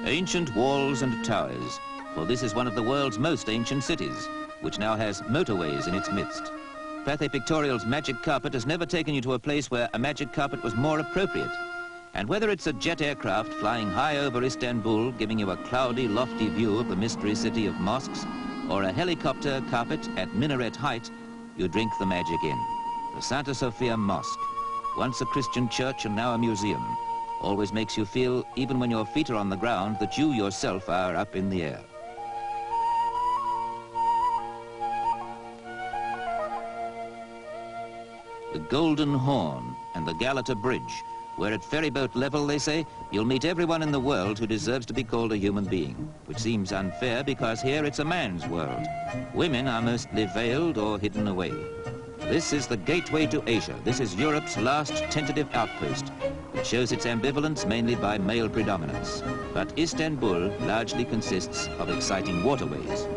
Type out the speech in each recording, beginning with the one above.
Ancient walls and towers, for this is one of the world's most ancient cities, which now has motorways in its midst. Pathé Pictorial's magic carpet has never taken you to a place where a magic carpet was more appropriate. And whether it's a jet aircraft flying high over Istanbul, giving you a cloudy, lofty view of the mystery city of mosques, or a helicopter carpet at minaret height, you drink the magic in. The Santa Sofia Mosque, once a Christian church and now a museum, always makes you feel, even when your feet are on the ground, that you yourself are up in the air. The Golden Horn and the Galata Bridge, where at ferryboat level, they say, you'll meet everyone in the world who deserves to be called a human being, which seems unfair because here it's a man's world. Women are mostly veiled or hidden away. This is the gateway to Asia. This is Europe's last tentative outpost. It shows its ambivalence mainly by male predominance. But Istanbul largely consists of exciting waterways.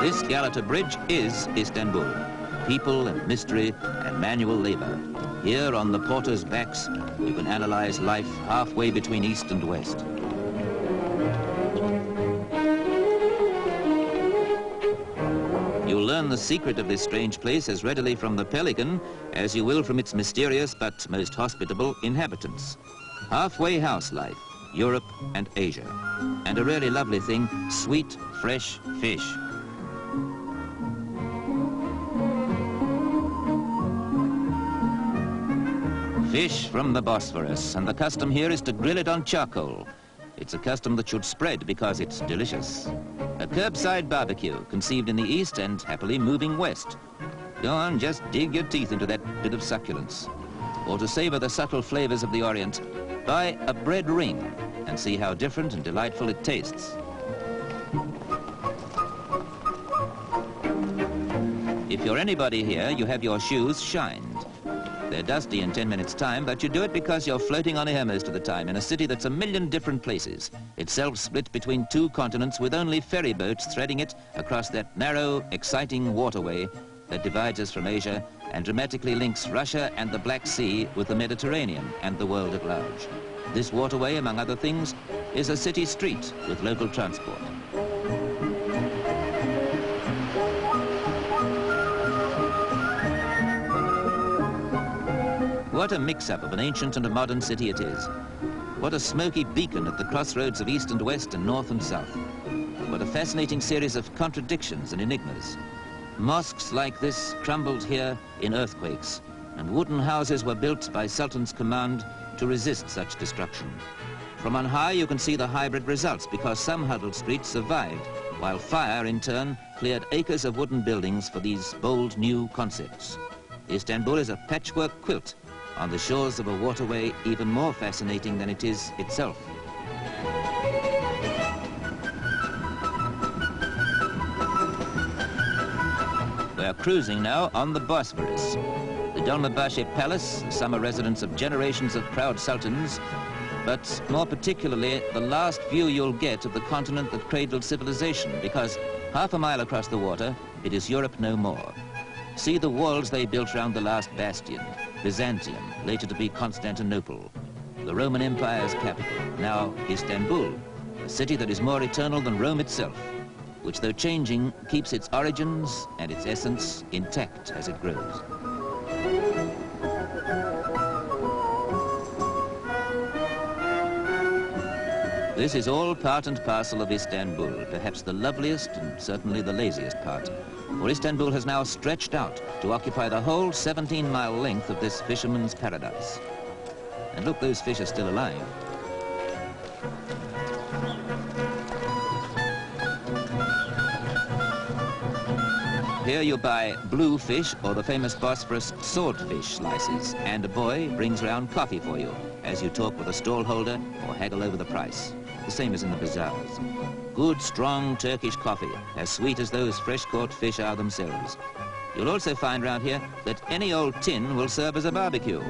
This Galata Bridge is Istanbul. People and mystery and manual labor. Here on the porters' backs, you can analyze life halfway between East and West. You'll learn the secret of this strange place as readily from the pelican as you will from its mysterious but most hospitable inhabitants. Halfway house life, Europe and Asia. And a really lovely thing, sweet, fresh fish. Fish from the Bosphorus, and the custom here is to grill it on charcoal. It's a custom that should spread because it's delicious. A curbside barbecue, conceived in the East and happily moving west. Go on, just dig your teeth into that bit of succulence. Or to savor the subtle flavors of the Orient, buy a bread ring and see how different and delightful it tastes. If you're anybody here, you have your shoes shined. They're dusty in 10 minutes' time, but you do it because you're floating on air most of the time in a city that's a million different places, itself split between two continents with only ferry boats threading it across that narrow, exciting waterway that divides us from Asia and dramatically links Russia and the Black Sea with the Mediterranean and the world at large. This waterway, among other things, is a city street with local transport. What a mix-up of an ancient and a modern city it is. What a smoky beacon at the crossroads of East and West and North and South. What a fascinating series of contradictions and enigmas. Mosques like this crumbled here in earthquakes, and wooden houses were built by Sultan's command to resist such destruction. From on high you can see the hybrid results because some huddled streets survived, while fire in turn cleared acres of wooden buildings for these bold new concepts. Istanbul is a patchwork quilt on the shores of a waterway even more fascinating than it is itself. We are cruising now on the Bosphorus. The Dolmabahce Palace, the summer residence of generations of proud sultans, but more particularly the last view you'll get of the continent that cradled civilization, because half a mile across the water, it is Europe no more. See the walls they built round the last bastion, Byzantium, later to be Constantinople, the Roman Empire's capital, now Istanbul, a city that is more eternal than Rome itself, which though changing, keeps its origins and its essence intact as it grows. This is all part and parcel of Istanbul, perhaps the loveliest and certainly the laziest part. For Istanbul has now stretched out to occupy the whole 17-mile length of this fisherman's paradise. And look, those fish are still alive. Here you buy blue fish or the famous Bosphorus swordfish slices, and a boy brings round coffee for you as you talk with a stallholder or haggle over the price. The same as in the bazaars. Good, strong Turkish coffee, as sweet as those fresh-caught fish are themselves. You'll also find round here that any old tin will serve as a barbecue.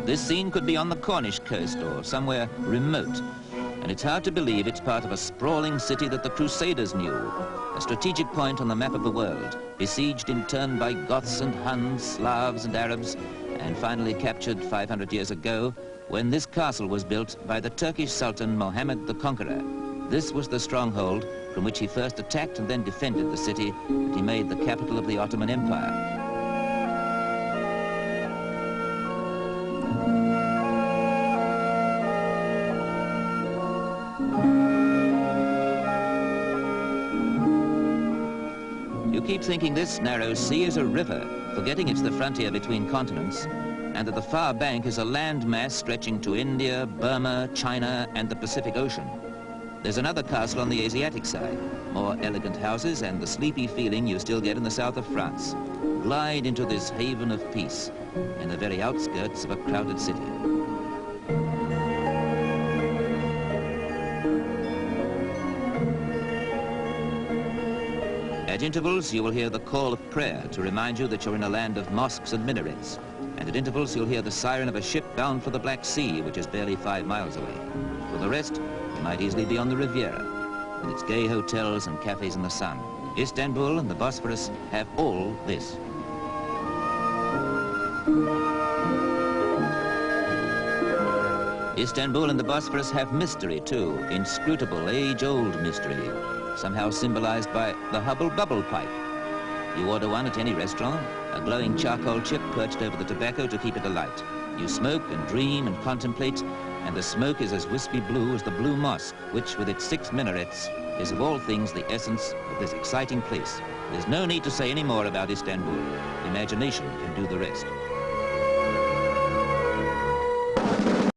This scene could be on the Cornish coast or somewhere remote, and it's hard to believe it's part of a sprawling city that the Crusaders knew, a strategic point on the map of the world, besieged in turn by Goths and Huns, Slavs and Arabs, and finally captured 500 years ago when this castle was built by the Turkish Sultan Mohammed the Conqueror. This was the stronghold from which he first attacked and then defended the city that he made the capital of the Ottoman Empire. You keep thinking this narrow sea is a river, forgetting it's the frontier between continents, and that the far bank is a land mass stretching to India, Burma, China, and the Pacific Ocean. There's another castle on the Asiatic side, more elegant houses and the sleepy feeling you still get in the south of France. Glide into this haven of peace in the very outskirts of a crowded city. At intervals, you will hear the call of prayer to remind you that you're in a land of mosques and minarets. And at intervals, you'll hear the siren of a ship bound for the Black Sea, which is barely 5 miles away. For the rest, you might easily be on the Riviera, with its gay hotels and cafes in the sun. Istanbul and the Bosphorus have all this. Istanbul and the Bosphorus have mystery too, inscrutable, age-old mystery, somehow symbolized by the Hubble bubble pipe. You order one at any restaurant, a glowing charcoal chip perched over the tobacco to keep it alight. You smoke and dream and contemplate, and the smoke is as wispy blue as the Blue Mosque, which with its 6 minarets is of all things the essence of this exciting place. There's no need to say any more about Istanbul. Imagination can do the rest.